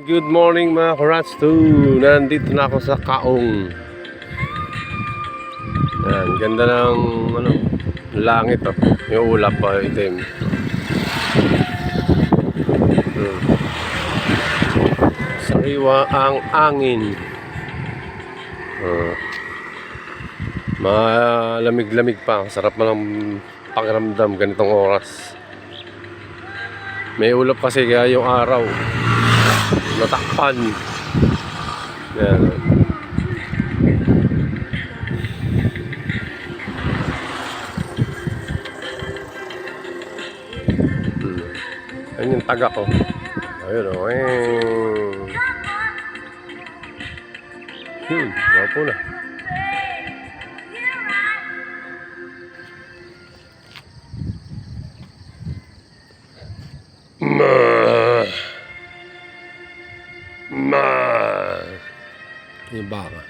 Good morning mga Karats 2. Nandito na ako sa Kaong. Yan, ganda ng langit oh. Yung ulap pa itim. Sariwa ang angin. Malamig-lamig pa. Sarap mo ng pakiramdam ganitong oras. May ulap kasi kaya yung araw natakpan. Yan. Ayun yung taga ko. Ayun o. Wapo na. Yung baka.